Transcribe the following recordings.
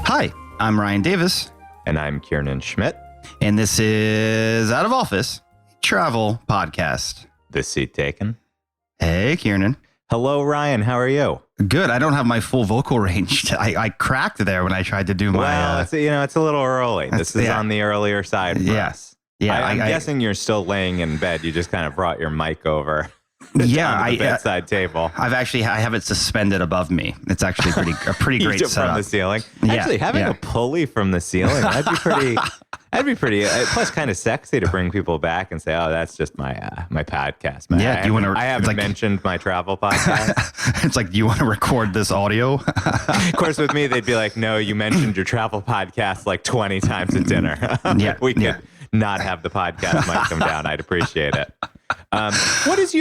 Hi, I'm Ryan Davis. And I'm Kiernan Schmidt. And this is Out of Office, travel podcast. This seat taken. Hey, Kiernan. Hello, Ryan. How are you? Good. I don't have my full vocal range. I cracked there when I tried to do my... Well, it's a little early. This is on the earlier side for us. Yeah, I'm guessing you're still laying in bed. You just kind of brought your mic over. Yeah, to the bedside table. I have it suspended above me. It's actually a pretty great setup. From the ceiling. Yeah, Actually, having a pulley from the ceiling, that'd be pretty. Plus, kind of sexy to bring people back and say, "Oh, that's just my podcast." Yeah, I haven't mentioned my travel podcast. It's like, do you want to record this audio? Of course, with me, they'd be like, "No, you mentioned your travel podcast like 20 times at dinner." We could not have the podcast mic come down. I'd appreciate it. What's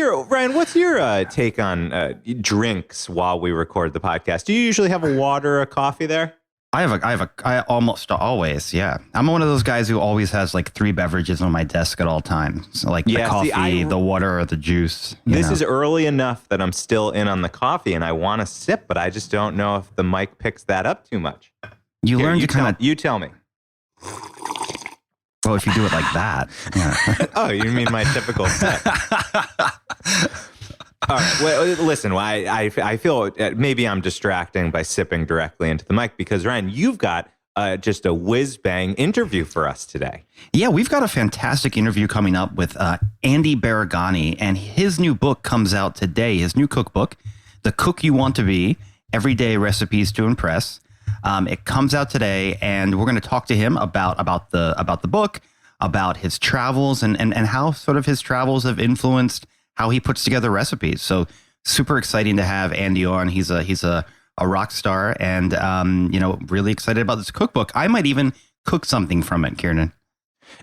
your take on drinks while we record the podcast? Do you usually have a water or a coffee there? I almost always, yeah. I'm one of those guys who always has like 3 beverages on my desk at all times. So like the coffee, the water, or the juice. This is early enough that I'm still in on the coffee and I want to sip, but I just don't know if the mic picks that up too much. You tell me. Well, if you do it like that. Yeah. Oh, you mean my typical sip? All right. Well, listen, I feel maybe I'm distracting by sipping directly into the mic because, Ryan, you've got just a whiz-bang interview for us today. Yeah, we've got a fantastic interview coming up with Andy Baraghani, and his new book comes out today, his new cookbook, The Cook You Want to Be, Everyday Recipes to Impress. It comes out today, and we're going to talk to him about the book, about his travels, and how sort of his travels have influenced how he puts together recipes. So super exciting to have Andy on. He's a rock star, and really excited about this cookbook. I might even cook something from it, Kiernan.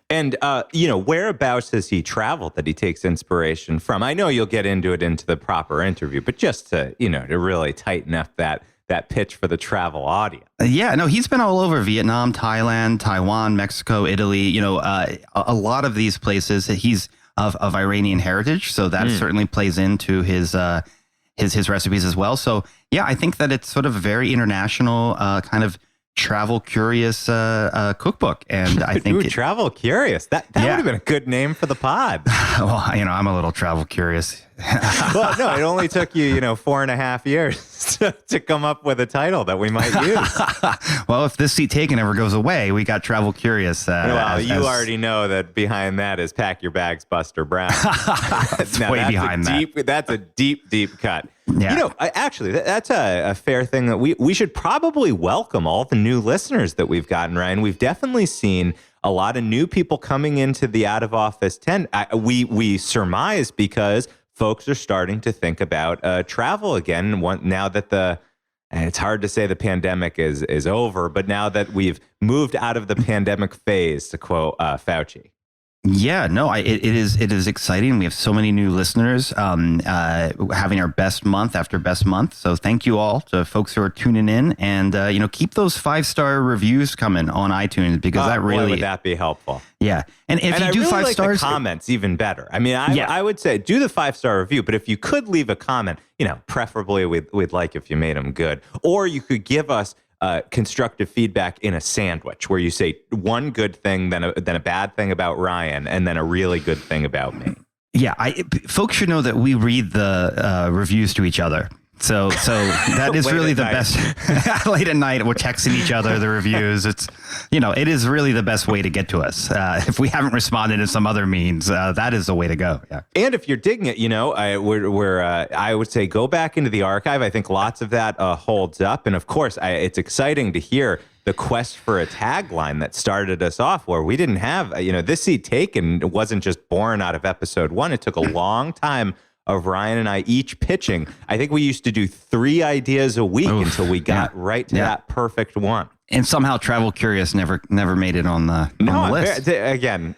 And whereabouts has he traveled that he takes inspiration from? I know you'll get into the proper interview, but just to really tighten up that pitch for the travel audience. Yeah, no, he's been all over Vietnam, Thailand, Taiwan, Mexico, Italy, a lot of these places. He's of Iranian heritage, so that certainly plays into his recipes as well. So yeah, I think that it's sort of a very international kind of travel curious cookbook, and I think travel curious. That would have been a good name for the pod. Well, I'm a little travel curious. Well, no, it only took you 4.5 years to come up with a title that we might use. Well, if this seat taken ever goes away, we got travel curious. Already know that behind that is Pack Your Bags, Buster Brown. It's way behind that. That's a deep cut. Yeah. Actually, that's a fair thing that we should probably welcome all the new listeners that we've gotten, Ryan. We've definitely seen a lot of new people coming into the Out of Office tent. We surmise because folks are starting to think about travel again. Now that it's hard to say the pandemic is over, but now that we've moved out of the pandemic phase, to quote Fauci. Yeah, no, it is exciting. We have so many new listeners, having our best month after best month. So thank you all to folks who are tuning in, and keep those 5-star reviews coming on iTunes, because that really would that be helpful. Yeah, and if you do really 5 stars, the comments even better. I mean, I would say do the 5-star review, but if you could leave a comment, preferably we'd like if you made them good, or you could give us constructive feedback in a sandwich where you say one good thing, then a bad thing about Ryan, and then a really good thing about me. Yeah, folks should know that we read the reviews to each other. So that is really the best. Late at night, we're texting each other the reviews. It's it is really the best way to get to us. If we haven't responded in some other means, that is the way to go. Yeah. And if you're digging it, I would say go back into the archive. I think lots of that holds up, and of course, it's exciting to hear the quest for a tagline that started us off, where we didn't have this seat taken wasn't just born out of episode 1. It took a long time of Ryan and I each pitching. I think we used to do 3 ideas a week until we got right to that perfect one. And somehow Travel Curious never made it on the list. Again,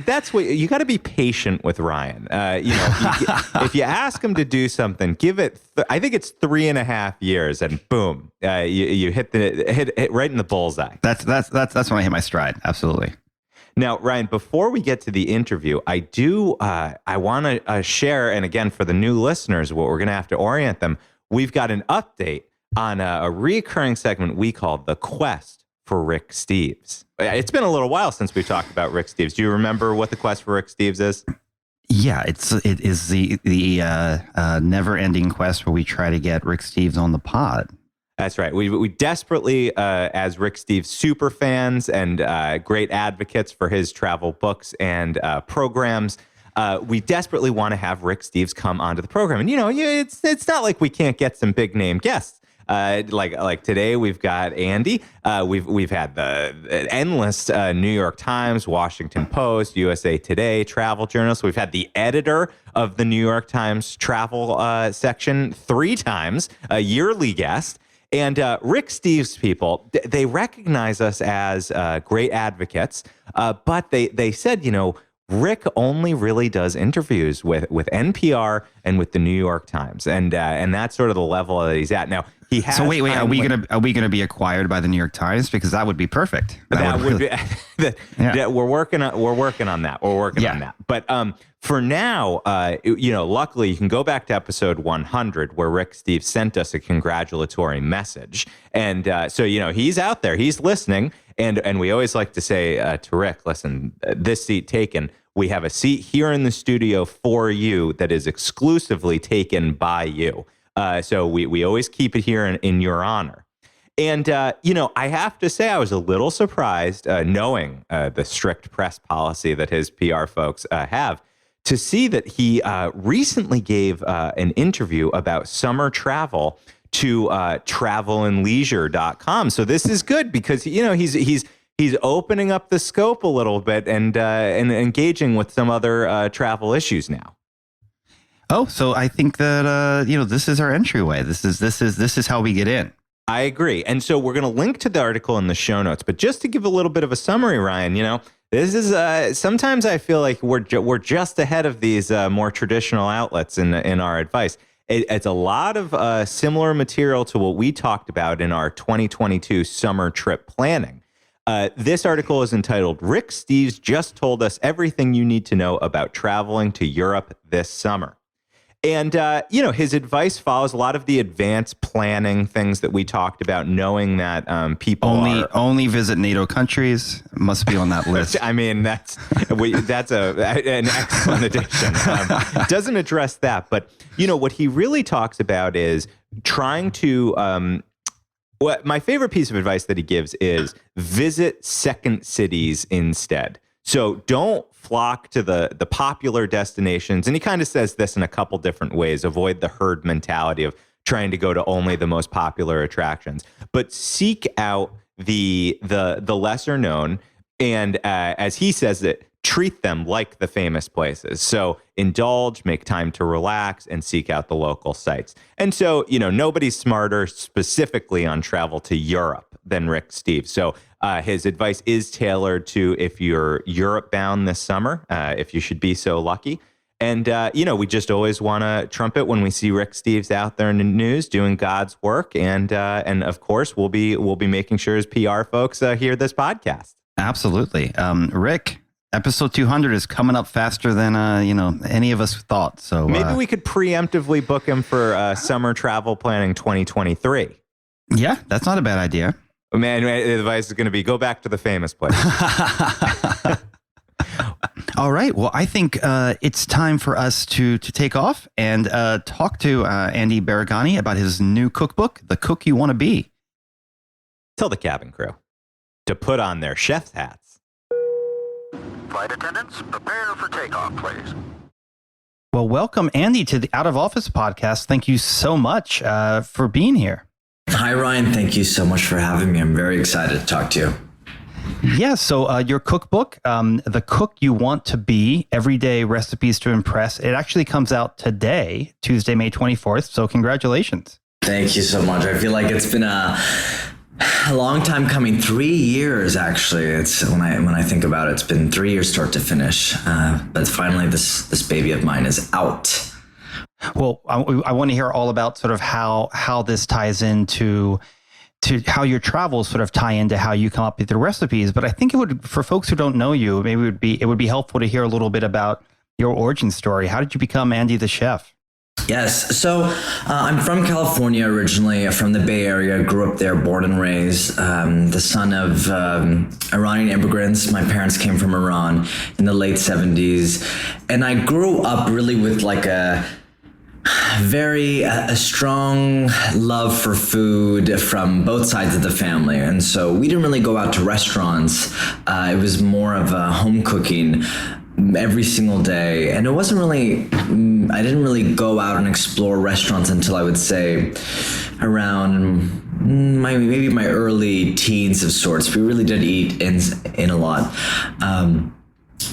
that's what you got to be patient with Ryan. If you ask him to do something, give it. I think it's 3.5 years, and boom, you hit right in the bullseye. That's when I hit my stride. Absolutely. Now, Ryan, before we get to the interview, I want to share, and again, for the new listeners, what we're going to have to orient them. We've got an update on a recurring segment we call The Quest for Rick Steves. It's been a little while since we talked about Rick Steves. Do you remember what The Quest for Rick Steves is? Yeah, it is the never-ending quest where we try to get Rick Steves on the pod. That's right. We desperately, as Rick Steves super fans and great advocates for his travel books and programs, we desperately want to have Rick Steves come onto the program. And, it's not like we can't get some big name guests. Like today, we've got Andy. We've had the endless New York Times, Washington Post, USA Today travel journalists. We've had the editor of the New York Times travel section 3 times, a yearly guest. And Rick Steves people, they recognize us as great advocates, but they said, Rick only really does interviews with NPR and with the New York Times, and that's sort of the level that he's at now. He has. So wait, are we gonna be acquired by the New York Times? Because that would be perfect. That would be. Yeah. We're working on that. We're working on that. But for now, luckily you can go back to episode 100 where Rick Steves sent us a congratulatory message, and so he's out there, he's listening, and we always like to say to Rick, listen, this seat taken. We have a seat here in the studio for you that is exclusively taken by you. So we always keep it here in your honor. And, I have to say I was a little surprised, knowing the strict press policy that his PR folks have, to see that he recently gave an interview about summer travel to travelandleisure.com. So this is good because, he's opening up the scope a little bit and engaging with some other travel issues now. Oh, so I think that this is our entryway. This is how we get in. I agree. And so we're going to link to the article in the show notes. But just to give a little bit of a summary, Ryan, this is sometimes I feel like we're just ahead of these more traditional outlets in our advice. It's a lot of similar material to what we talked about in our 2022 summer trip planning. This article is entitled, Rick Steves just told us everything you need to know about traveling to Europe this summer. And, his advice follows a lot of the advanced planning things that we talked about, knowing that people only visit NATO countries must be on that list. I mean, that's an excellent addition. Doesn't address that. But, what he really talks about is trying to my favorite piece of advice that he gives is visit second cities instead. So don't flock to the popular destinations. And he kind of says this in a couple different ways. Avoid the herd mentality of trying to go to only the most popular attractions, but seek out the lesser known. And as he says it, treat them like the famous places. So indulge, make time to relax, and seek out the local sites. And so, nobody's smarter specifically on travel to Europe than Rick Steves. So his advice is tailored to if you're Europe bound this summer, if you should be so lucky. And, we just always want to trumpet when we see Rick Steves out there in the news doing God's work. And of course, we'll be making sure his PR folks hear this podcast. Absolutely. Rick, episode 200 is coming up faster than, any of us thought. So maybe we could preemptively book him for summer travel planning 2023. Yeah, that's not a bad idea. Man, the advice is going to be go back to the famous place. All right. Well, I think it's time for us to take off and talk to Andy Baraghani about his new cookbook, The Cook You Want to Be. Tell the cabin crew to put on their chef's hats. Flight attendants, prepare for takeoff, please. Well, welcome, Andy, to the Out of Office podcast. Thank you so much for being here. Hi, Ryan. Thank you so much for having me. I'm very excited to talk to you. Yeah, so your cookbook, The Cook You Want to Be, Everyday Recipes to Impress, it actually comes out today, Tuesday, May 24th. So congratulations. Thank you so much. I feel like it's been a long time coming. 3 years, actually. It's when I think about it, it's been 3 years start to finish. But finally, this baby of mine is out. Well, I want to hear all about sort of how this ties into how your travels sort of tie into how you come up with your recipes. But I think it would, for folks who don't know you, maybe it would be helpful to hear a little bit about your origin story. How did you become Andy the chef? Yes. So I'm from California originally, from the Bay Area, grew up there, born and raised, the son of Iranian immigrants. My parents came from Iran in the late 70s. And I grew up really with like a strong love for food from both sides of the family. And so we didn't really go out to restaurants. It was more of a home cooking every single day. And it wasn't really, I didn't really go out and explore restaurants until I would say around maybe my early teens of sorts. We really did eat in a lot. And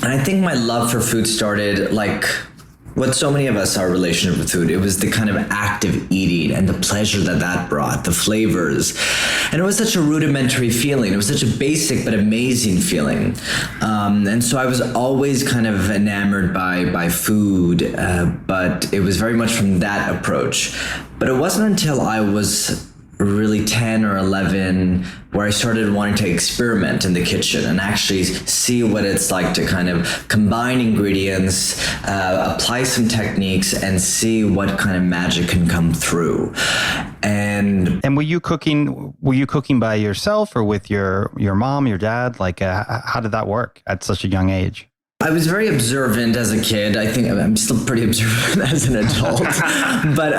I think my love for food started like what so many of us, our relationship with food, it was the kind of act of eating and the pleasure that brought, the flavors. And it was such a rudimentary feeling. It was such a basic but amazing feeling. And so I was always kind of enamored by food, but it was very much from that approach. But it wasn't until I was really 10 or 11 where I started wanting to experiment in the kitchen and actually see what it's like to kind of combine ingredients, apply some techniques, and see what kind of magic can come through. And were you cooking by yourself or with your mom, your dad? Like, how did that work at such a young age? I was very observant as a kid. I think I'm still pretty observant as an adult. But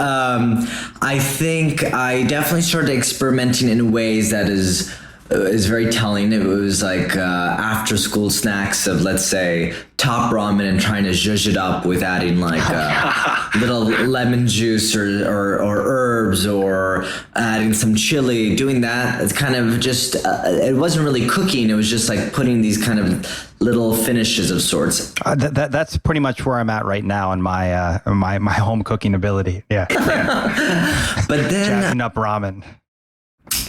I think I definitely started experimenting in ways that is very telling. It was like after school snacks of, let's say, top ramen and trying to zhuzh it up with adding like little lemon juice or herbs or adding some chili. Doing that, it's kind of just, it wasn't really cooking. It was just like putting these kind of little finishes of sorts. That's pretty much where I'm at right now in my my home cooking ability. Yeah. But then jacking up ramen.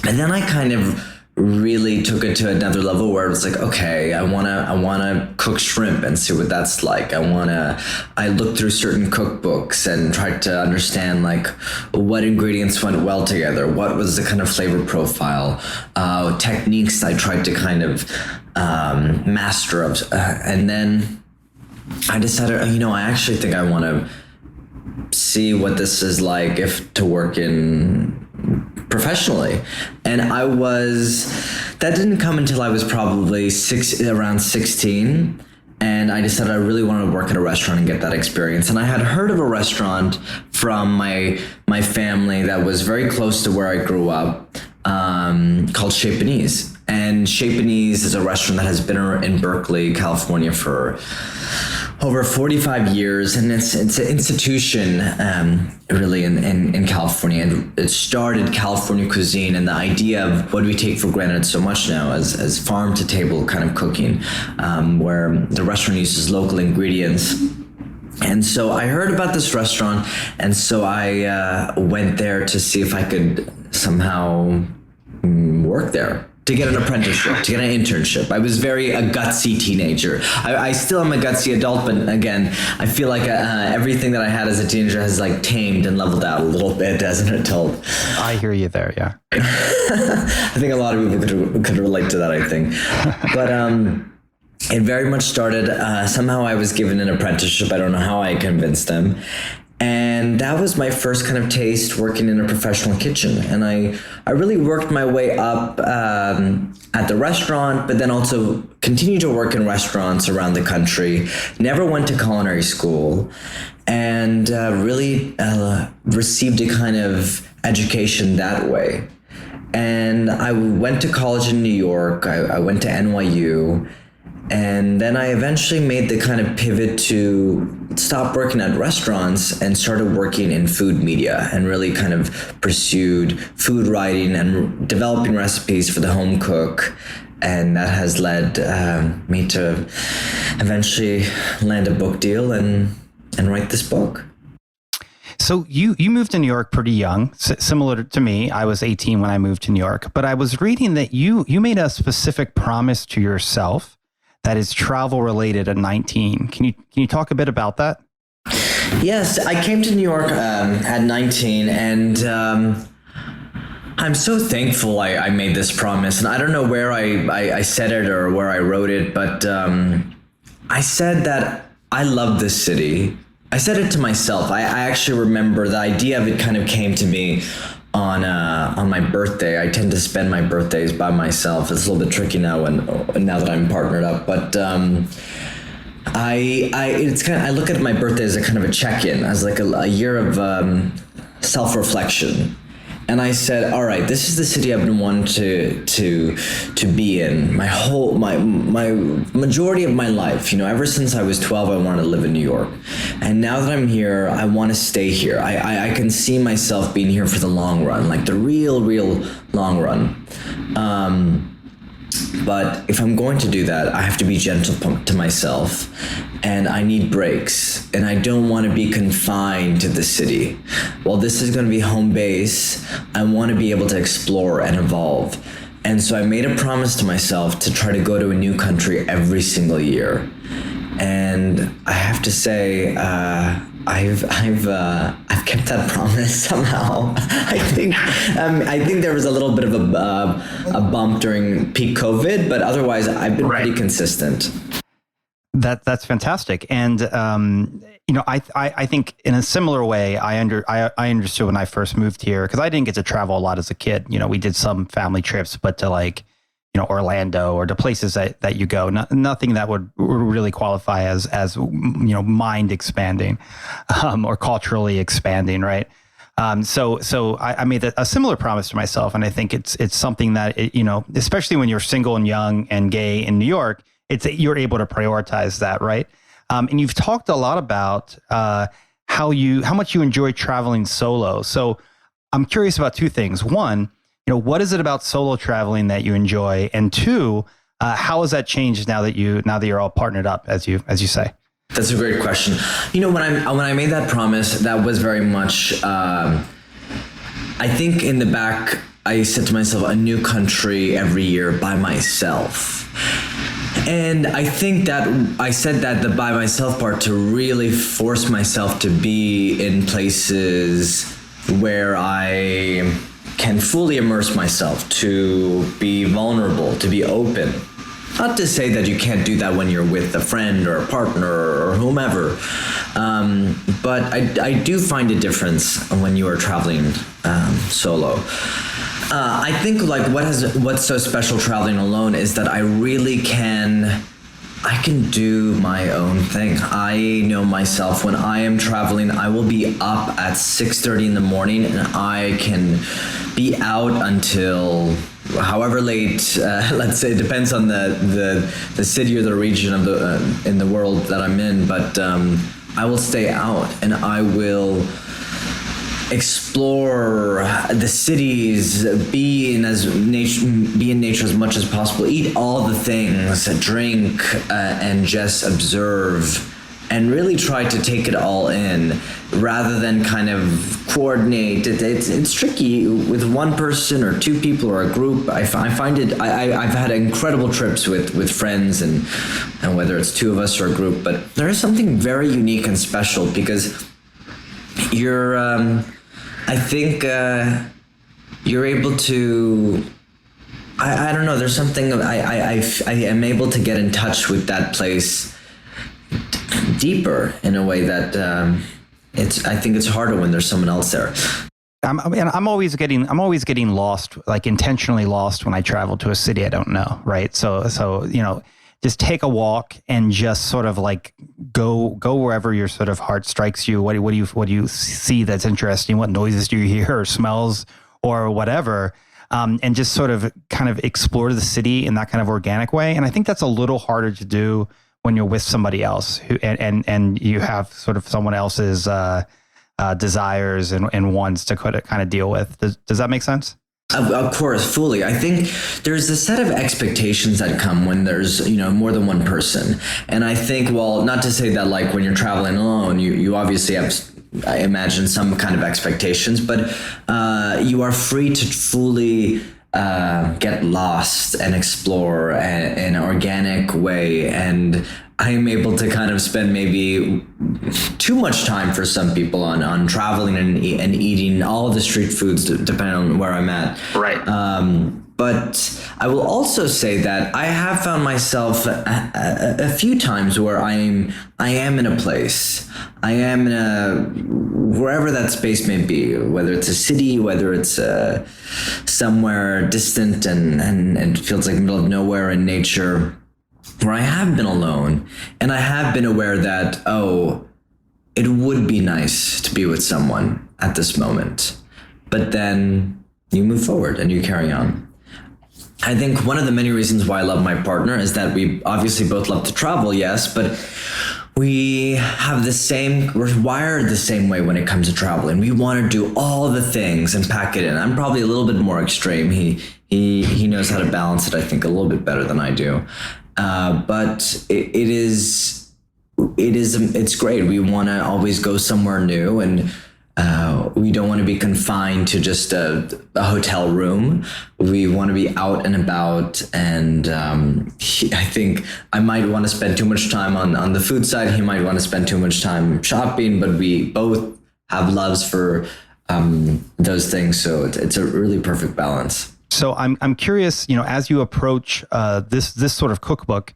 And then I kind of really took it to another level where it was like, okay, I wanna cook shrimp and see what that's like. I looked through certain cookbooks and tried to understand like what ingredients went well together, what was the kind of flavor profile, techniques I tried to kind of master of, and then I decided, I actually think I want to see what this is like if to work in professionally. And that didn't come until I was probably around 16. And I decided I really wanted to work at a restaurant and get that experience. And I had heard of a restaurant from my family that was very close to where I grew up, called Chez Panisse. And Chez Panisse is a restaurant that has been in Berkeley, California for over 45 years, and it's an institution really in California. And it started California cuisine and the idea of what we take for granted so much now as farm to table kind of cooking, where the restaurant uses local ingredients. And so I heard about this restaurant, and so I went there to see if I could somehow work there, to get an apprenticeship, to get an internship. I was a gutsy teenager. I still am a gutsy adult, but again, I feel like everything that I had as a teenager has like tamed and leveled out a little bit as an adult. I hear you there, yeah. I think a lot of people could relate to that, I think. But it very much started, somehow I was given an apprenticeship. I don't know how I convinced them. And that was my first kind of taste working in a professional kitchen. And I really worked my way up at the restaurant, but then also continued to work in restaurants around the country. Never went to culinary school, and really received a kind of education that way. And I went to college in New York. I went to NYU. And then I eventually made the kind of pivot to stop working at restaurants and started working in food media, and really kind of pursued food writing and developing recipes for the home cook. And that has led me to eventually land a book deal and write this book. So you moved to New York pretty young, similar to me. I was 18 when I moved to New York, but I was reading that you made a specific promise to yourself that is travel related at 19. Can you talk a bit about that? Yes, I came to New York at 19, and I'm so thankful I made this promise. And I don't know where I said it or where I wrote it, but I said that I love this city. I said it to myself. I actually remember the idea of it kind of came to me on my birthday. I tend to spend my birthdays by myself. It's a little bit tricky now now that I'm partnered up, but I look at my birthday as a kind of a check-in, as like a year of self-reflection. And I said, all right, this is the city I've been wanting to be in my majority of my life. Ever since I was 12, I wanted to live in New York. And now that I'm here, I want to stay here. I can see myself being here for the long run, like the real long run. But if I'm going to do that, I have to be gentle to myself, and I need breaks, and I don't want to be confined to the city. While this is going to be home base, I want to be able to explore and evolve. And so I made a promise to myself to try to go to a new country every single year. And I have to say, I've kept that promise somehow. I think there was a little bit of a bump during peak COVID, but otherwise I've been pretty consistent. That's fantastic. And I think in a similar way, I understood when I first moved here, because I didn't get to travel a lot as a kid. We did some family trips, but to like Orlando or to places that you go, nothing that would really qualify as mind expanding or culturally expanding, right? So I made a similar promise to myself, and I think it's something that especially when you're single and young and gay in New York, you're able to prioritize that, right? And you've talked a lot about how much you enjoy traveling solo. So I'm curious about two things. One, what is it about solo traveling that you enjoy? And two, how has that changed now that you're all partnered up, as you say? That's a great question. When I made that promise, that was very much, I think in the back, I said to myself, a new country every year by myself. And I think that I said that the by myself part to really force myself to be in places where I can fully immerse myself, to be vulnerable, to be open. Not to say that you can't do that when you're with a friend or a partner or whomever, but I do find a difference when you are traveling solo. I think like what's so special traveling alone is that I can do my own thing. I know myself. When I am traveling, I will be up at 6:30 in the morning, and I can be out until however late. Let's say it depends on the city or the region of in the world that I'm in. But I will stay out, and I will explore the cities, be in nature as much as possible, eat all the things, drink, and just observe, and really try to take it all in rather than kind of coordinate. It's tricky with one person or two people or a group. I find it, I've had incredible trips with friends and whether it's two of us or a group, but there is something very unique and special because you're, I think you're able to, I don't know, there's something, I am able to get in touch with that place deeper in a way that I think it's harder when there's someone else there. I'm always getting lost, like intentionally lost when I travel to a city I don't know, right? So just take a walk and just sort of like go wherever your sort of heart strikes you. What do you see that's interesting? What noises do you hear or smells or whatever? And just sort of kind of explore the city in that kind of organic way. And I think that's a little harder to do when you're with somebody else and you have sort of someone else's desires and wants to kind of deal with. Does that make sense? Of course, fully. I think there's a set of expectations that come when there's, more than one person. And I think, well, not to say that like when you're traveling alone, you obviously have, I imagine, some kind of expectations, but you are free to fully get lost and explore in an organic way. And I'm able to kind of spend maybe too much time for some people on traveling and eating all of the street foods, depending on where I'm at. Right. But I will also say that I have found myself a few times where I am in a place, I am in a wherever that space may be, whether it's a city, whether it's somewhere distant and feels like the middle of nowhere in nature, where I have been alone, and I have been aware that, oh, it would be nice to be with someone at this moment. But then you move forward and you carry on. I think one of the many reasons why I love my partner is that we obviously both love to travel, yes, but we're wired the same way when it comes to traveling. We want to do all the things and pack it in. I'm probably a little bit more extreme. He knows how to balance it, I think, a little bit better than I do. But it's great. We want to always go somewhere new, and we don't want to be confined to just a hotel room. We want to be out and about, and I think I might want to spend too much time on the food side. He might want to spend too much time shopping, but we both have loves for those things. So it's a really perfect balance. So I'm curious, as you approach this sort of cookbook,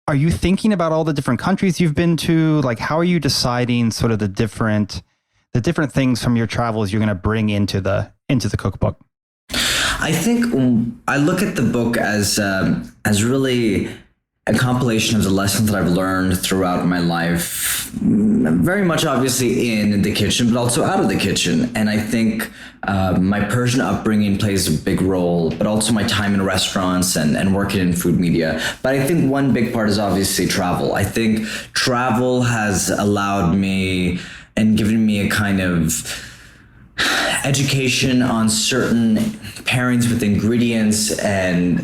are you thinking about all the different countries you've been to? Like, how are you deciding sort of the different things from your travels you're going to bring into the cookbook? I think I look at the book as really a compilation of the lessons that I've learned throughout my life, very much obviously in the kitchen, but also out of the kitchen. And I think my Persian upbringing plays a big role, but also my time in restaurants and working in food media. But I think one big part is obviously travel. I think travel has allowed me and given me a kind of education on certain pairings with ingredients and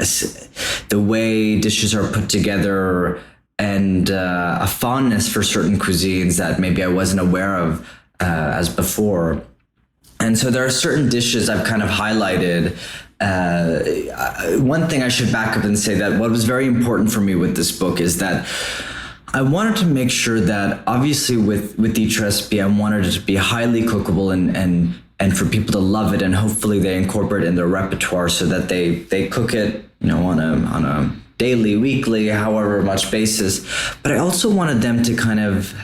the way dishes are put together, and a fondness for certain cuisines that maybe I wasn't aware of as before. And so there are certain dishes I've kind of highlighted. One thing I should back up and say that what was very important for me with this book is that I wanted to make sure that obviously with each recipe, I wanted it to be highly cookable and for people to love it, and hopefully they incorporate it in their repertoire so that they cook it, on a daily, weekly, however much basis. But I also wanted them to kind of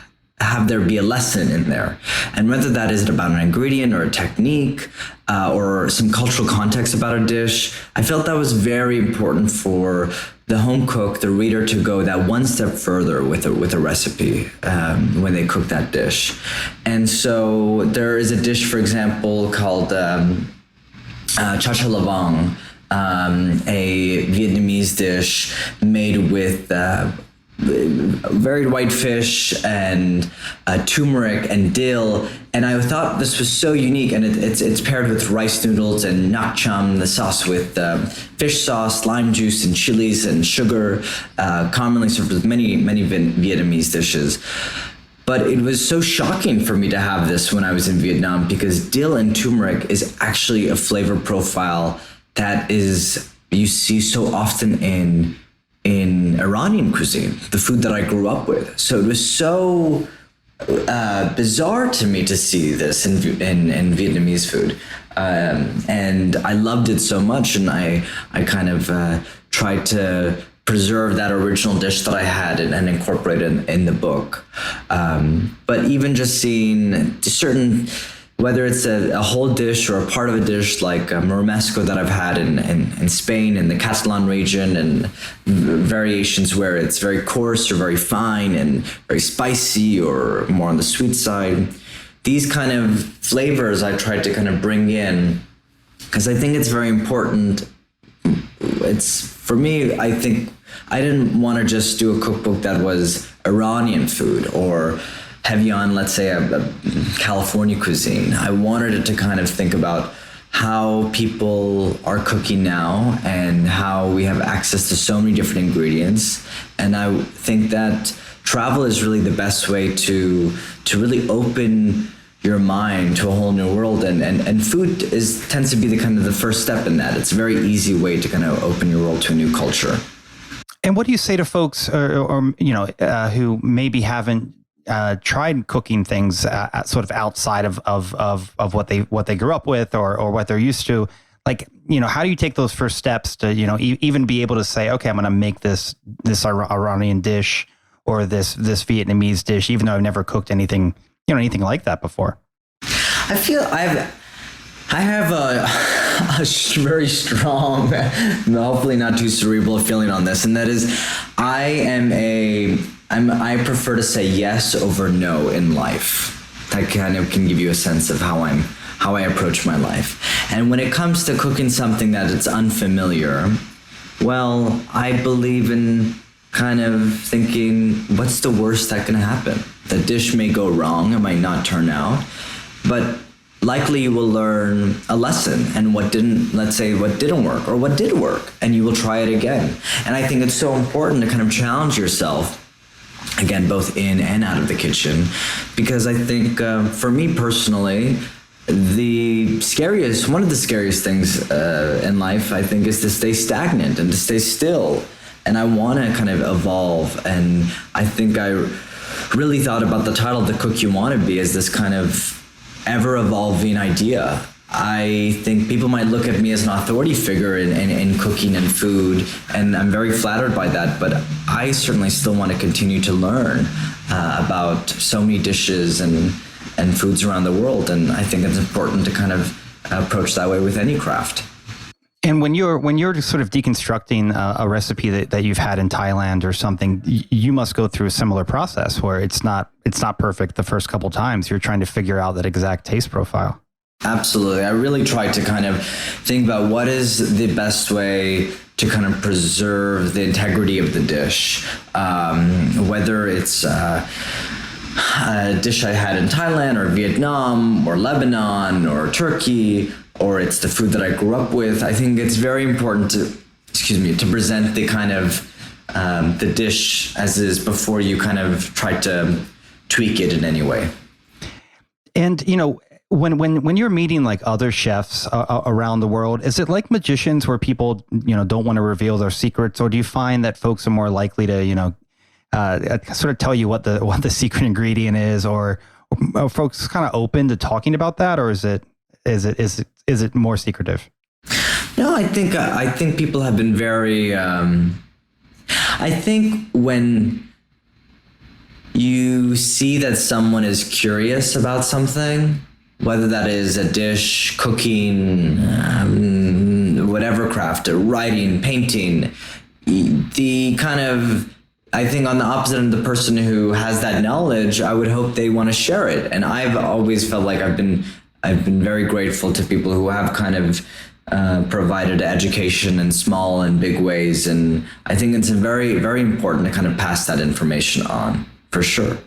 have there be a lesson in there. And whether that is about an ingredient or a technique or some cultural context about a dish, I felt that was very important for the home cook, the reader, to go that one step further with a recipe when they cook that dish. And so there is a dish, for example, called cha cha lavang, a Vietnamese dish made with varied white fish and turmeric and dill. And I thought this was so unique, and it's paired with rice noodles and nak cham, the sauce with fish sauce, lime juice, and chilies and sugar, commonly served with many Vietnamese dishes. But it was so shocking for me to have this when I was in Vietnam, because dill and turmeric is actually a flavor profile that you see so often in Iranian cuisine, the food that I grew up with. So it was so bizarre to me to see this in Vietnamese food. And I loved it so much, and I kind of tried to preserve that original dish that I had and incorporate it in the book. But even just seeing certain, whether it's a whole dish or a part of a dish like morromesco that I've had in Spain, in the Catalan region, and variations where it's very coarse or very fine and very spicy or more on the sweet side. These kind of flavors I tried to kind of bring in because I think it's very important. For me, I think I didn't want to just do a cookbook that was Iranian food or heavy on, let's say, a California cuisine. I wanted it to kind of think about how people are cooking now and how we have access to so many different ingredients. And I think that travel is really the best way to really open your mind to a whole new world. And food tends to be the first step in that. It's a very easy way to kind of open your world to a new culture. And what do you say to folks who maybe haven't tried cooking things sort of outside of what they grew up with or what they're used to? like, how do you take those first steps to, even be able to say, okay, I'm going to make this Iranian dish or this Vietnamese dish, even though I've never cooked anything like that before? I feel I have a very strong, hopefully not too cerebral feeling on this, and that is I prefer to say yes over no in life. That kind of can give you a sense of how I approach my life. And when it comes to cooking something that it's unfamiliar, well, I believe in kind of thinking, what's the worst that can happen? The dish may go wrong, it might not turn out, but likely you will learn a lesson, and what didn't work or what did work, and you will try it again. And I think it's so important to kind of challenge yourself, again, both in and out of the kitchen, because I think for me personally, one of the scariest things in life, I think, is to stay stagnant and to stay still. And I want to kind of evolve. And I think I really thought about the title, The Cook You Want to Be, as this kind of ever-evolving idea. I think people might look at me as an authority figure in cooking and food, and I'm very flattered by that, but I certainly still want to continue to learn about so many dishes and foods around the world, and I think it's important to kind of approach that way with any craft. And when you're sort of deconstructing a recipe that you've had in Thailand or something, you must go through a similar process where it's not perfect the first couple times. You're trying to figure out that exact taste profile. Absolutely. I really try to kind of think about what is the best way to kind of preserve the integrity of the dish, whether it's a dish I had in Thailand or Vietnam or Lebanon or Turkey, or it's the food that I grew up with. I think it's very important to present the kind of the dish as is before you kind of try to tweak it in any way. And when you're meeting like other chefs around the world, is it like magicians where people don't want to reveal their secrets, or do you find that folks are more likely to sort of tell you what the secret ingredient is, or are folks kind of open to talking about that, or is it more secretive? No, I think people have been very. I think when you see that someone is curious about something, whether that is a dish, cooking, whatever craft, writing, painting, the kind of, I think on the opposite end of the person who has that knowledge, I would hope they want to share it. And I've always felt like I've been very grateful to people who have kind of provided education in small and big ways. And I think it's very, very important to kind of pass that information on, for sure.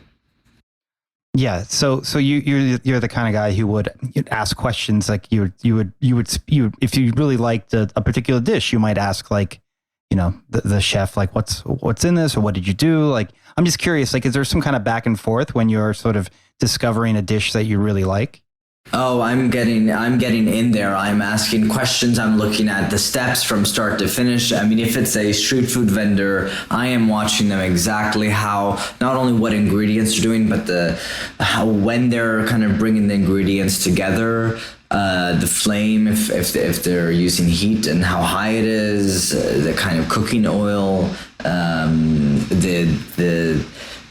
Yeah. So you're the kind of guy who would ask questions, like you would if you really liked a particular dish, you might ask like, the chef, like what's in this, or what did you do? Like, I'm just curious, like, is there some kind of back and forth when you're sort of discovering a dish that you really like? Oh, I'm getting in there. I'm asking questions. I'm looking at the steps from start to finish. I mean, if it's a street food vendor, I am watching them exactly how, not only what ingredients they're doing, but how when they're kind of bringing the ingredients together, the flame, if they're using heat and how high it is, the kind of cooking oil,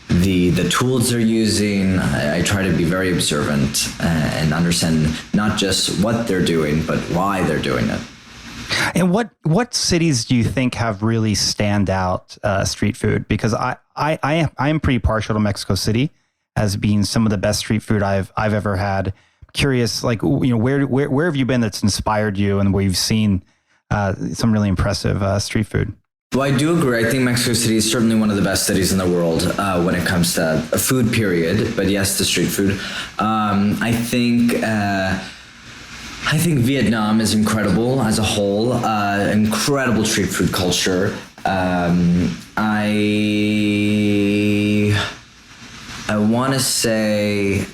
the tools they're using. I try to be very observant and understand not just what they're doing, but why they're doing it. And what cities do you think have really stand out street food? Because I am pretty partial to Mexico City as being some of the best street food I've ever had. Curious, like, where have you been that's inspired you and where you've seen some really impressive street food? Well, I do agree. I think Mexico City is certainly one of the best cities in the world when it comes to food, period. But yes, to street food. I think Vietnam is incredible as a whole. Incredible street food culture. I want to say,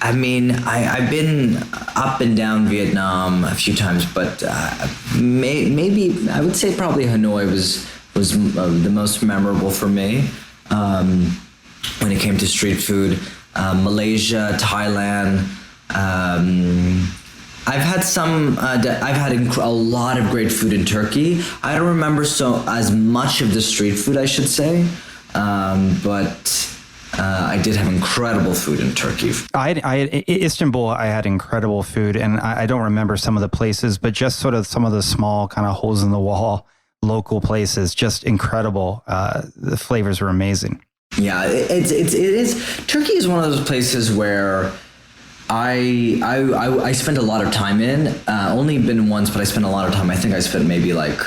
I mean, I've been up and down Vietnam a few times, but maybe I would say probably Hanoi was the most memorable for me when it came to street food. Malaysia, Thailand. I've had a lot of great food in Turkey. I don't remember as much of the street food, I should say, but I did have incredible food in Turkey. Istanbul, I had incredible food, and I don't remember some of the places, but just sort of some of the small kind of holes in the wall local places, just incredible. The flavors were amazing. Yeah, it is. Turkey is one of those places where I spent a lot of time in. Only been once, but I spent a lot of time. I think I spent maybe like,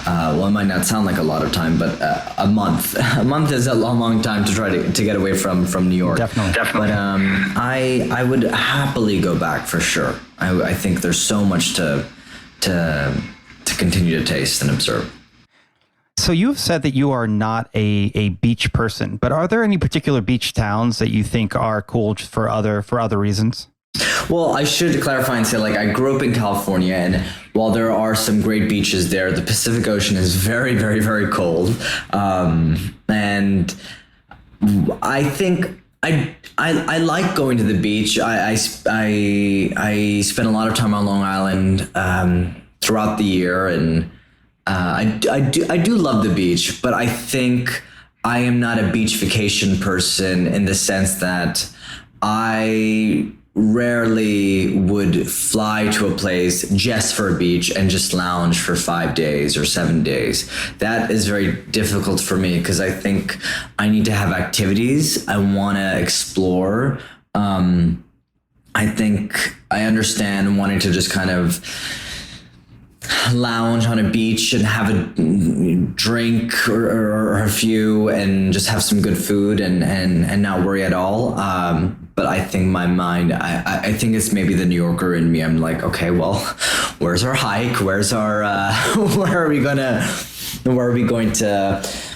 well, it might not sound like a lot of time, but a month. A month is a long time to try to get away from New York. Definitely. But I would happily go back for sure. I think there's so much to continue to taste and observe. So you've said that you are not a beach person, but are there any particular beach towns that you think are cool for other reasons? Well, I should clarify and say, like, I grew up in California, and while there are some great beaches there, the Pacific Ocean is very, very, very cold. And I think I like going to the beach. I spend a lot of time on Long Island throughout the year, and I do love the beach, but I think I am not a beach vacation person in the sense that I rarely would fly to a place just for a beach and just lounge for 5 days or 7 days. That is very difficult for me because I think I need to have activities. I want to explore. I think I understand wanting to just kind of lounge on a beach and have a drink or a few and just have some good food and not worry at all. But I think my mind, I think it's maybe the New Yorker in me. I'm like, okay, well, where's our hike? Where's our,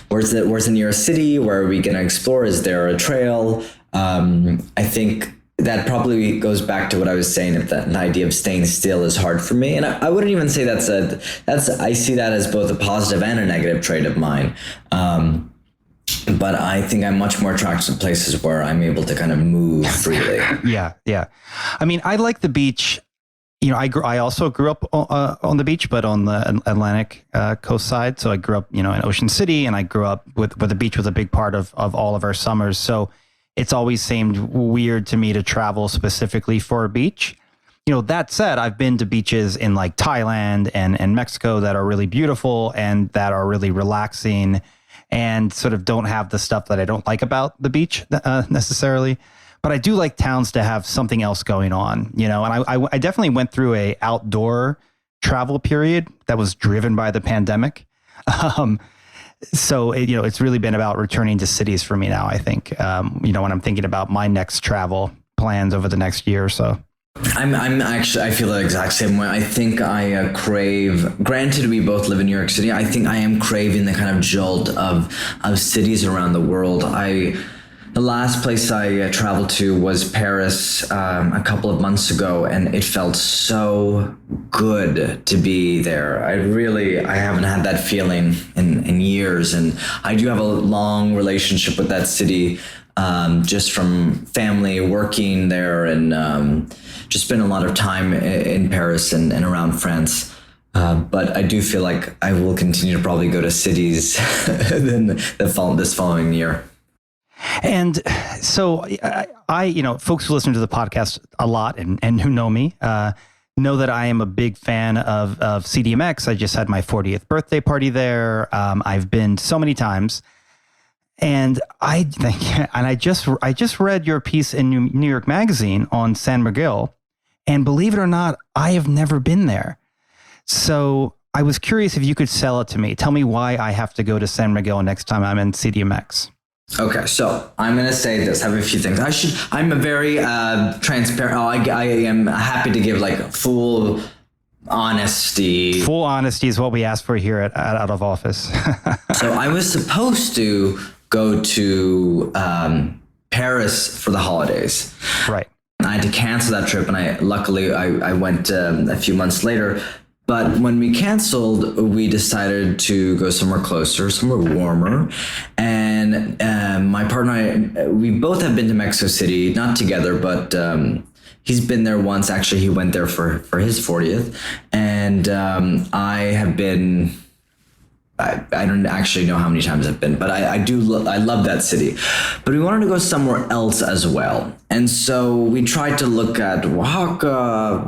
where's the nearest city? Where are we going to explore? Is there a trail? I think that probably goes back to what I was saying, if that idea of staying still is hard for me. And I wouldn't even say I see that as both a positive and a negative trait of mine. But I think I'm much more attracted to places where I'm able to kind of move freely. Yeah. I mean, I like the beach. You know, I also grew up on the beach, but on the Atlantic coast side. So I grew up, in Ocean City, and I grew up with the beach was a big part of all of our summers. So it's always seemed weird to me to travel specifically for a beach. That said, I've been to beaches in like Thailand and Mexico that are really beautiful and that are really relaxing and sort of don't have the stuff that I don't like about the beach necessarily. But I do like towns to have something else going on, and I definitely went through a outdoor travel period that was driven by the pandemic. So, it's really been about returning to cities for me now, I think, when I'm thinking about my next travel plans over the next year or so. I feel the exact same way. I think I crave, granted we both live in New York City, I think I am craving the kind of jolt of cities around the world. The last place I traveled to was Paris a couple of months ago, and it felt so good to be there. I haven't had that feeling in years, and I do have a long relationship with that city, just from family working there, and just spent a lot of time in Paris and around France. But I do feel like I will continue to probably go to cities this following year. And so I folks who listen to the podcast a lot and who know me, know that I am a big fan of CDMX. I just had my 40th birthday party there. I've been so many times, and I just read your piece in New York Magazine on San Miguel, and believe it or not, I have never been there. So I was curious if you could sell it to me. Tell me why I have to go to San Miguel next time I'm in CDMX. Okay, so I'm going to say this. I have a few things. I'm a very transparent. I am happy to give like full honesty. Full honesty is what we ask for here at Out of Office. So I was supposed to go to Paris for the holidays. Right. I had to cancel that trip, and luckily I went a few months later. But when we canceled, we decided to go somewhere closer, somewhere warmer. And my partner and I, we both have been to Mexico City, not together, but He's been there once. Actually, he went there for his 40th, and I have been. I don't actually know how many times I've been, but I love that city. But we wanted to go somewhere else as well. And so we tried to look at Oaxaca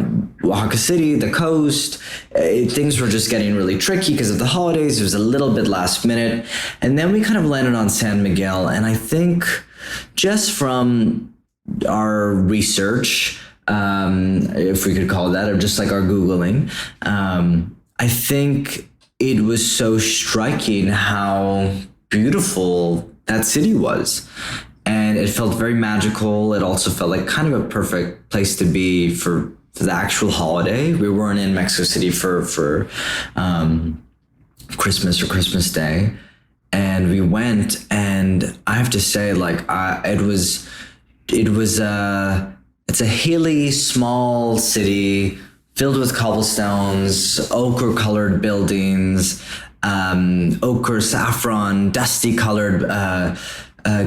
City, the coast. Things were just getting really tricky because of the holidays. It was a little bit last minute. And then we kind of landed on San Miguel. And I think just from our research, if we could call it that, or just like our Googling, I think it was so striking how beautiful that city was. And it felt very magical. It also felt like kind of a perfect place to be for the actual holiday. We weren't in Mexico City for Christmas or Christmas Day. And we went, and I have to say, like, it's a hilly, small city filled with cobblestones, ochre-colored buildings, ochre, saffron, dusty-colored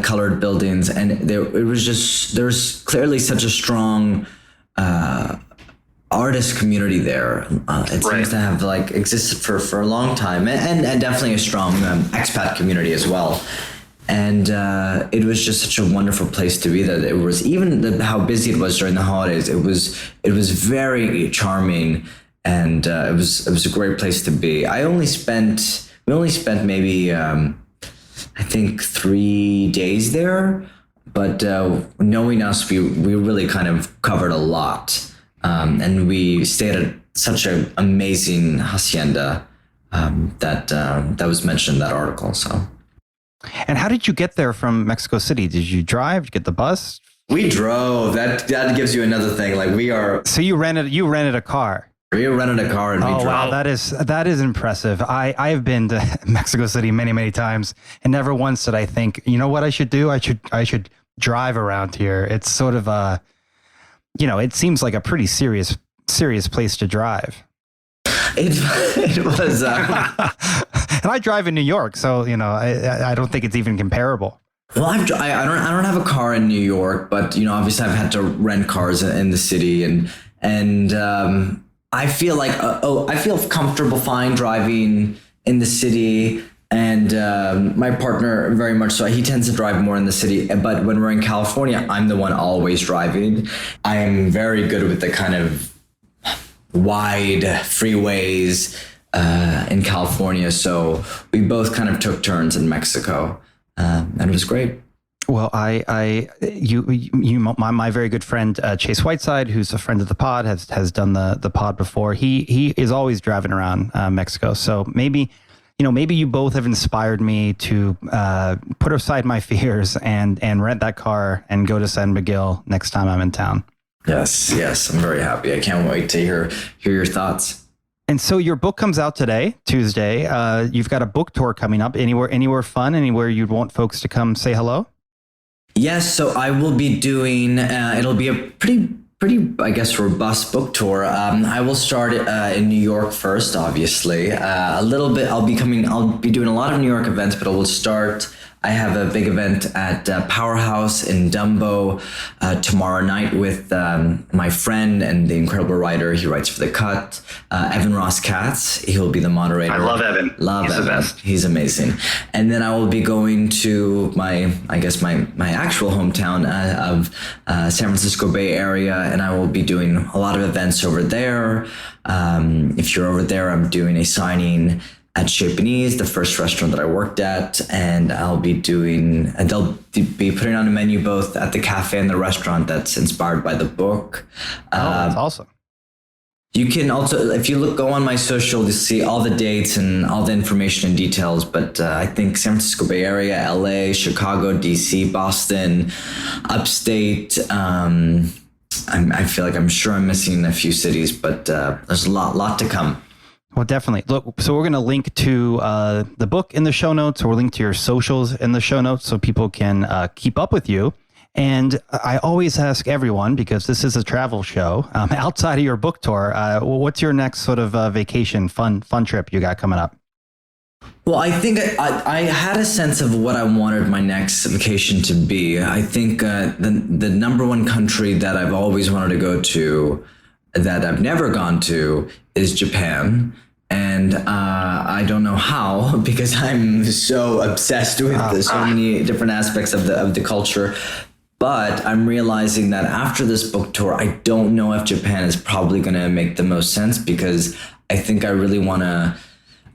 colored buildings, and there's clearly such a strong artist community there. It seems to have like existed for a long time, and definitely a strong expat community as well. And it was just such a wonderful place to be there. It was even how busy it was during the holidays. It was very charming, and it was a great place to be. We only spent maybe I think 3 days there, but knowing us, we really kind of covered a lot, and we stayed at such an amazing hacienda that was mentioned in that article. So. And how did you get there from Mexico City? Did you drive? Did you get the bus? We drove. That gives you another thing. Like So you rented a car. We rented a car and we drove. Wow, that is impressive. I've been to Mexico City many, many times, and never once did I think, you know what I should do? I should drive around here. It's sort of it seems like a pretty serious place to drive. It was. And I drive in New York, so I don't think it's even comparable. Well, I don't have a car in New York, but obviously I've had to rent cars in the city, and I feel like I feel comfortable fine driving in the city, and my partner very much so. He tends to drive more in the city, but when we're in California, I'm the one always driving. I am very good with the kind of wide freeways in California, so we both kind of took turns in Mexico, and it was great. Well, my very good friend Chase Whiteside, who's a friend of the pod, has done the pod before. He is always driving around Mexico, so maybe you both have inspired me to put aside my fears and rent that car and go to San Miguel next time I'm in town. Yes, I'm very happy. I can't wait to hear your thoughts. And so your book comes out today, Tuesday. You've got a book tour coming up. Anywhere fun? Anywhere you'd want folks to come say hello? Yes, so I will be doing. It'll be a pretty, I guess, robust book tour. I will start in New York first, obviously. A little bit. I'll be doing a lot of New York events, but I will start. I have a big event at Powerhouse in Dumbo tomorrow night with my friend and the incredible writer. He writes for The Cut, Evan Ross Katz. He'll be the moderator. I love Evan. He's Evan. The best. He's amazing. And then I will be going to my actual hometown of San Francisco Bay Area, and I will be doing a lot of events over there. If you're over there, I'm doing a signing at Chez Panisse, the first restaurant that I worked at, and they'll be putting on a menu both at the cafe and the restaurant that's inspired by the book. That's awesome. You can also, if you go on my social, to see all the dates and all the information and details. But I think San Francisco Bay Area, LA, Chicago, DC, Boston, upstate. I feel like I'm sure I'm missing a few cities, but there's a lot to come. Well, definitely. Look, so we're going to link to the book in the show notes, or we'll link to your socials in the show notes so people can keep up with you. And I always ask everyone, because this is a travel show, outside of your book tour, what's your next sort of vacation, fun trip you got coming up? Well, I think I had a sense of what I wanted my next vacation to be. I think the number one country that I've always wanted to go to, that I've never gone to, is Japan. And I don't know how, because I'm so obsessed with so many different aspects of the culture. But I'm realizing that after this book tour, I don't know if Japan is probably going to make the most sense, because I think I really want to.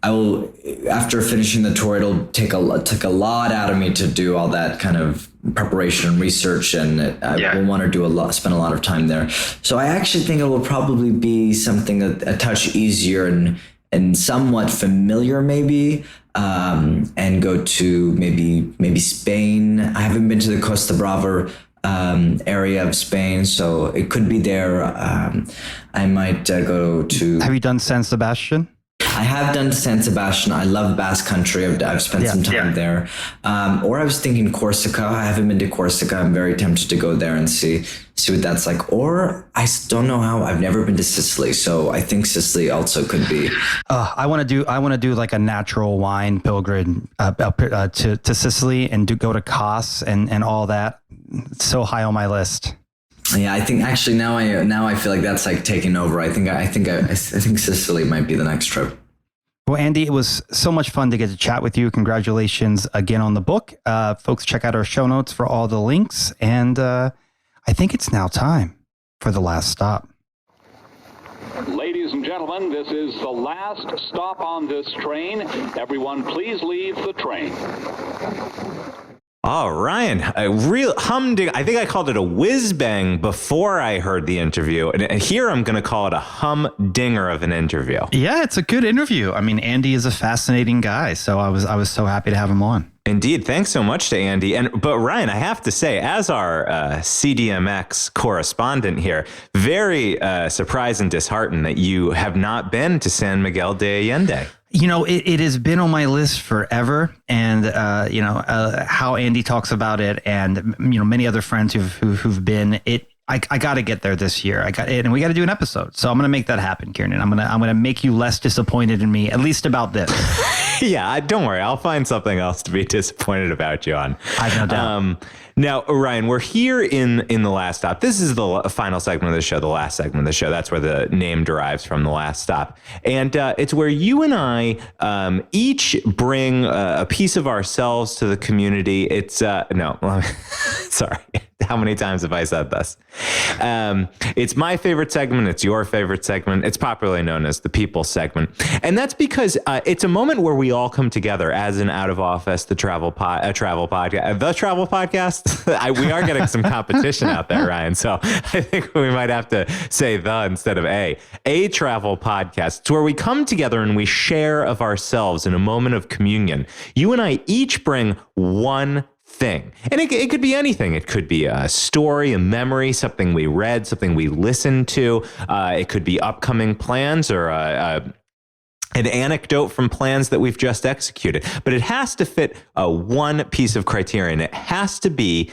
I will, after finishing the tour, it'll take a lot out of me to do all that kind of preparation and research, and I will want to spend a lot of time there. So I actually think it will probably be something a touch easier and somewhat familiar, maybe, and go to maybe Spain. I haven't been to the Costa Brava area of Spain, so it could be there. I might go to. Have you done San Sebastian? I have done San Sebastian. I love Basque Country. I've spent some time there. Or I was thinking Corsica. I haven't been to Corsica. I'm very tempted to go there and see what that's like. Or I don't know how. I've never been to Sicily, so I think Sicily also could be. I want to do like a natural wine pilgrim to Sicily and go to Kos and all that. It's so high on my list. Yeah, I think actually now I feel like that's like taking over. I think Sicily might be the next trip. Well, Andy, it was so much fun to get to chat with you. Congratulations again on the book. Folks, check out our show notes for all the links. And I think it's now time for the last stop. Ladies and gentlemen, this is the last stop on this train. Everyone, please leave the train. Oh, Ryan, a real humdinger. I think I called it a whiz bang before I heard the interview. And here I'm going to call it a humdinger of an interview. Yeah, it's a good interview. I mean, Andy is a fascinating guy, so I was so happy to have him on. Indeed. Thanks so much to Andy. But Ryan, I have to say, as our CDMX correspondent here, very surprised and disheartened that you have not been to San Miguel de Allende. You know, it has been on my list forever, and how Andy talks about it, and many other friends who've been. I got to get there this year. And we got to do an episode. So I'm going to make that happen, Kieran. I'm going to make you less disappointed in me, at least about this. Yeah, don't worry. I'll find something else to be disappointed about you on. I have no doubt. Now, Ryan, we're here in the last stop. This is the final segment of the show, the last segment of the show. That's where the name derives from, the last stop. And it's where you and I each bring a piece of ourselves to the community. It's sorry. How many times have I said this? It's my favorite segment. It's your favorite segment. It's popularly known as the People segment. And that's because it's a moment where we all come together as an Out of Office, the travel podcast. We are getting some competition out there, Ryan. So I think we might have to say the instead of a travel podcast. It's where we come together and we share of ourselves in a moment of communion. You and I each bring one thing. And it could be anything. It could be a story, a memory, something we read, something we listened to. It could be upcoming plans or an anecdote from plans that we've just executed. But it has to fit one piece of criterion. It has to be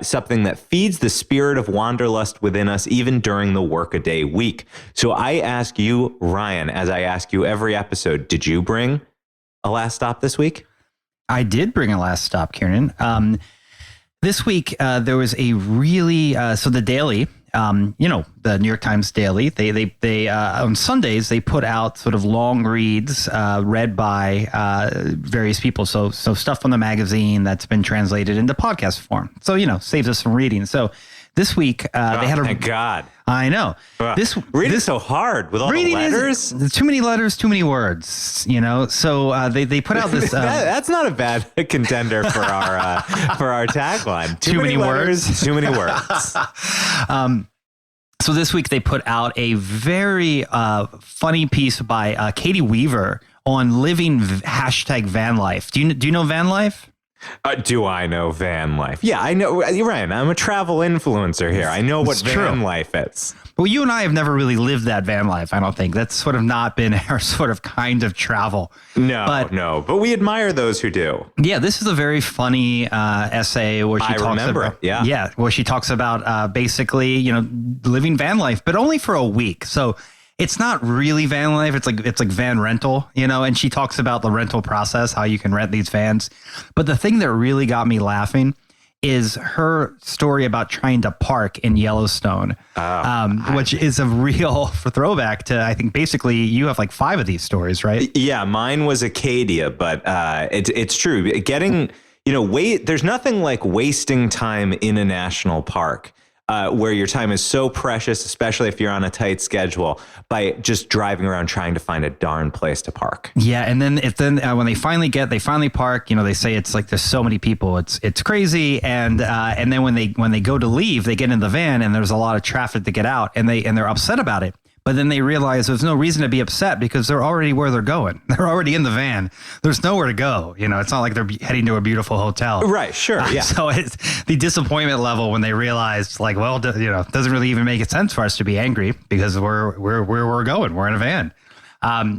something that feeds the spirit of wanderlust within us, even during the workaday week. So I ask you, Ryan, as I ask you every episode, did you bring a last stop this week? I did bring a last stop, Kieran. This week, there was a really, so the Daily, the New York Times Daily, they on Sundays, they put out sort of long reads read by various people. So stuff from the magazine that's been translated into podcast form. So, saves us from reading. So this week, they had thank God. I know. Reading so hard with all the letters. Too many letters, too many words, So they put out this. That's not a bad contender for our tagline. Too many letters, too many words. So this week they put out a very funny piece by Katie Weaver on living #van life. Do you know van life? Do I know van life? Yeah, I know. You're right. I'm a travel influencer here. I know what van life is. Well, you and I have never really lived that van life, I don't think. That's sort of not been our sort of kind of travel. No. But we admire those who do. Yeah, this is a very funny essay where she talks about. Yeah, where she talks about basically, living van life, but only for a week. So it's not really van life. It's like van rental, and she talks about the rental process, how you can rent these vans. But the thing that really got me laughing is her story about trying to park in Yellowstone, which is a real throwback to, I think, basically you have like 5 of these stories, right? Yeah, mine was Acadia, but it's true. Getting, there's nothing like wasting time in a national park. Where your time is so precious, especially if you're on a tight schedule, by just driving around trying to find a darn place to park. Yeah, and then when they finally park, they say it's like there's so many people, it's crazy, and then when they go to leave, they get in the van and there's a lot of traffic to get out, and they're upset about it. But then they realize there's no reason to be upset because they're already where they're going. They're already in the van. There's nowhere to go. It's not like they're heading to a beautiful hotel. Right. Sure. Yeah. So it's the disappointment level when they realize, like, well, it doesn't really even make sense for us to be angry because we're going. We're in a van.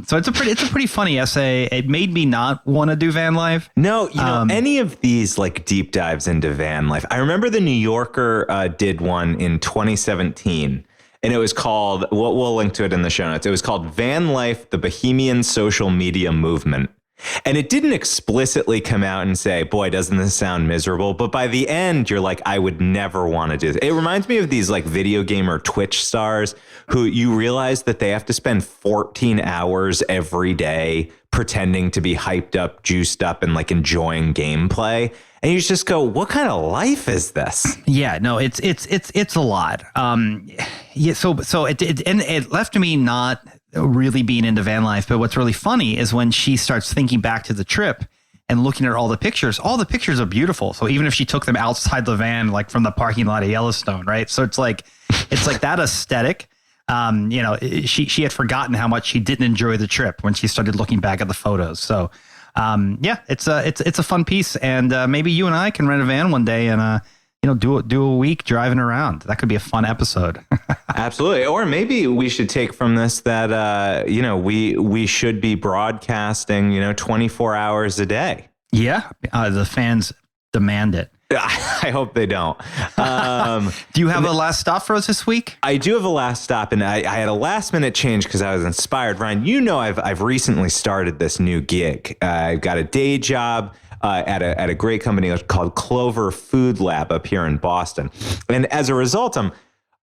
So it's a pretty funny essay. It made me not want to do van life. No, any of these like deep dives into van life. I remember the New Yorker did one in 2017. And it was called, we'll link to it in the show notes. It was called Van Life, the Bohemian Social Media Movement. And it didn't explicitly come out and say, boy, doesn't this sound miserable? But by the end, you're like, I would never want to do this. It reminds me of these like video game or Twitch stars who you realize that they have to spend 14 hours every day pretending to be hyped up, juiced up, and like enjoying gameplay. And you just go, what kind of life is this? Yeah, no, it's a lot. Yeah, so it left me not really being into van life. But what's really funny is when she starts thinking back to the trip and looking at all the pictures are beautiful. So even if she took them outside the van, like from the parking lot of Yellowstone, right? So it's like that aesthetic. She had forgotten how much she didn't enjoy the trip when she started looking back at the photos. So it's a fun piece, and maybe you and I can rent a van one day and do a week driving around. That could be a fun episode. Absolutely. Or maybe we should take from this that we should be broadcasting 24 hours a day. Yeah, the fans demand it. I hope they don't. Do you have a last stop for us this week? I do have a last stop, and I had a last minute change because I was inspired. Ryan, I've recently started this new gig. I've got a day job at a great company called Clover Food Lab up here in Boston. And as a result, I'm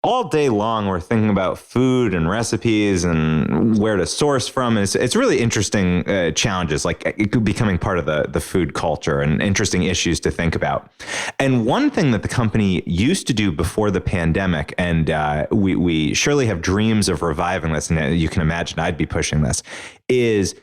all day long, we're thinking about food and recipes and where to source from. And it's really interesting challenges, like becoming part of the food culture and interesting issues to think about. And one thing that the company used to do before the pandemic, and we surely have dreams of reviving this, and you can imagine I'd be pushing this, is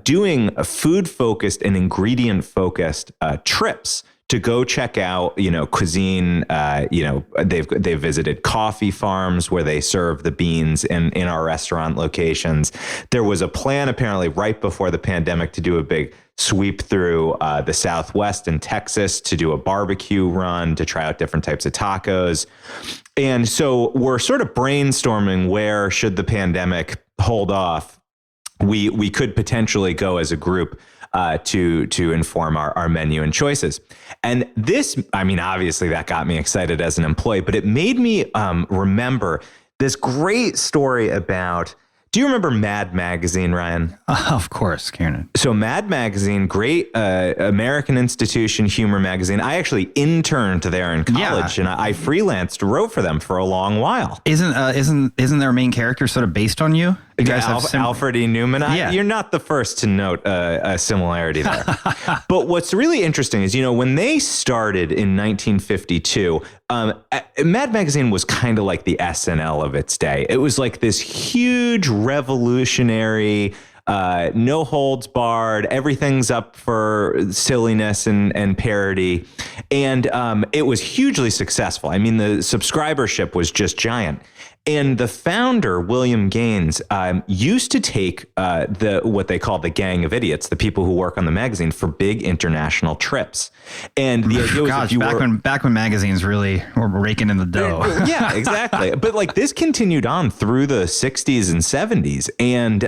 doing food-focused and ingredient-focused trips to go check out, cuisine. They've visited coffee farms where they serve the beans in our restaurant locations. There was a plan apparently right before the pandemic to do a big sweep through the Southwest and Texas to do a barbecue run to try out different types of tacos. And so we're sort of brainstorming where, should the pandemic hold off, we could potentially go as a group to inform our menu and choices. And this, obviously that got me excited as an employee, but it made me remember this great story about, do you remember Mad Magazine, Ryan? Of course, Kieran. So Mad Magazine, great American institution humor magazine. I actually interned there in college, and I freelanced, wrote for them for a long while. Isn't their main character sort of based on you? You guys have Alfred E. Newman. Yeah. You're not the first to note a similarity there. But what's really interesting is, when they started in 1952, Mad Magazine was kind of like the SNL of its day. It was like this huge revolutionary, no holds barred, everything's up for silliness and parody. And it was hugely successful. The subscribership was just giant. And the founder, William Gaines, used to take what they call the gang of idiots, the people who work on the magazine, for big international trips. And the idea was, back when magazines really were raking in the dough. Yeah, exactly. But this continued on through the 60s and 70s, and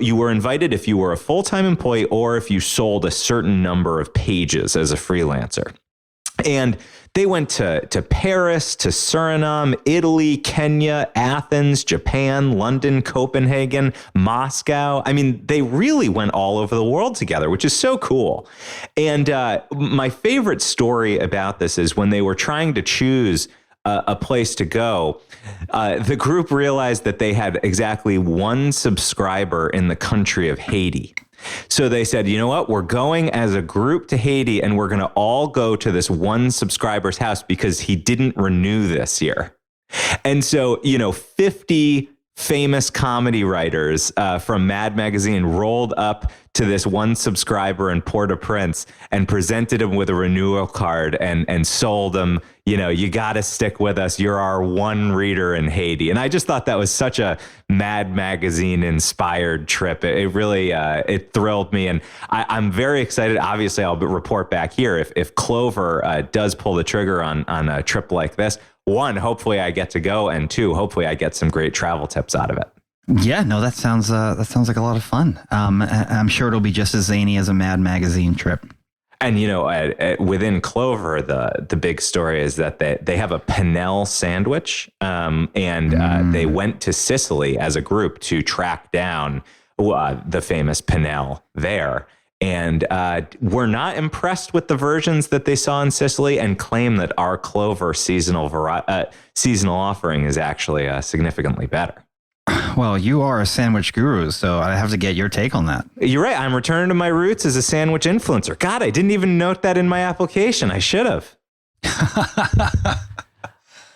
you were invited if you were a full-time employee or if you sold a certain number of pages as a freelancer. And they went to Paris, to Suriname, Italy, Kenya, Athens, Japan, London, Copenhagen, Moscow. I mean, they really went all over the world together, which is so cool. And my favorite story about this is when they were trying to choose a place to go, the group realized that they had exactly one subscriber in the country of Haiti. So they said, you know what, we're going as a group to Haiti and we're going to all go to this one subscriber's house because he didn't renew this year. And so, 50 famous comedy writers from Mad Magazine rolled up to this one subscriber in Port-au-Prince and presented him with a renewal card and sold him, you got to stick with us. You're our one reader in Haiti. And I just thought that was such a Mad Magazine inspired trip. It really, it thrilled me. And I'm very excited. Obviously, I'll report back here if Clover does pull the trigger on a trip like this. One, hopefully I get to go. And two, hopefully I get some great travel tips out of it. Yeah, no, that sounds like a lot of fun. I'm sure it'll be just as zany as a Mad Magazine trip. And, within Clover, the big story is that they have a Pennell sandwich, and they went to Sicily as a group to track down the famous Pennell there. And were not impressed with the versions that they saw in Sicily and claim that our Clover seasonal offering is actually significantly better. Well, you are a sandwich guru, so I have to get your take on that. You're right. I'm returning to my roots as a sandwich influencer. God, I didn't even note that in my application. I should have.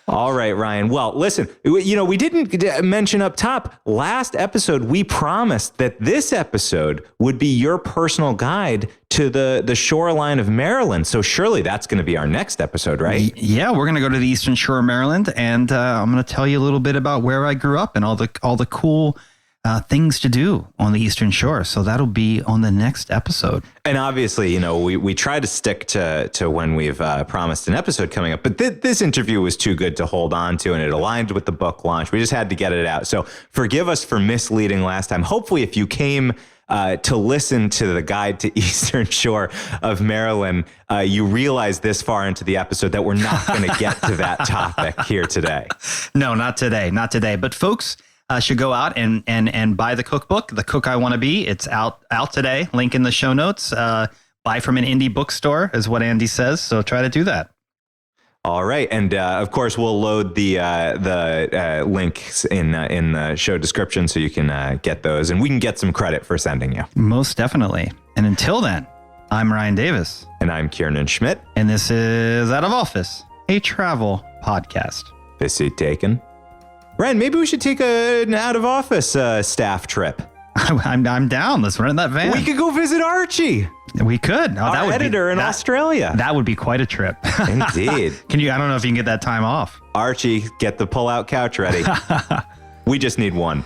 All right, Ryan. Well, listen, we didn't mention up top. Last episode, we promised that this episode would be your personal guide to the shoreline of Maryland. So surely that's going to be our next episode, right? Yeah, we're going to go to the Eastern Shore of Maryland, and I'm going to tell you a little bit about where I grew up and all the cool things to do on the Eastern Shore. So that'll be on the next episode. And obviously, we try to stick to when we've promised an episode coming up. But this interview was too good to hold on to, and it aligned with the book launch. We just had to get it out. So forgive us for misleading last time. Hopefully, if you came to listen to the guide to Eastern Shore of Maryland, you realize this far into the episode that we're not going to get to that topic here today. No, not today. Not today. But folks should go out and buy the cookbook, The Cook I Want to Be. It's out today. Link in the show notes. Buy from an indie bookstore is what Andy says. So try to do that. All right. And of course, we'll load the links in the show description so you can get those and we can get some credit for sending you. Most definitely. And until then, I'm Ryan Davis. And I'm Kiernan Schmidt. And this is Out of Office, a travel podcast. This seat taken. Ryan, maybe we should take an out of office staff trip. I'm down. Let's rent that van. We could go visit Archie. We could. Oh, Our editor in Australia. That would be quite a trip. Indeed. I don't know if you can get that time off. Archie, get the pull-out couch ready. We just need one.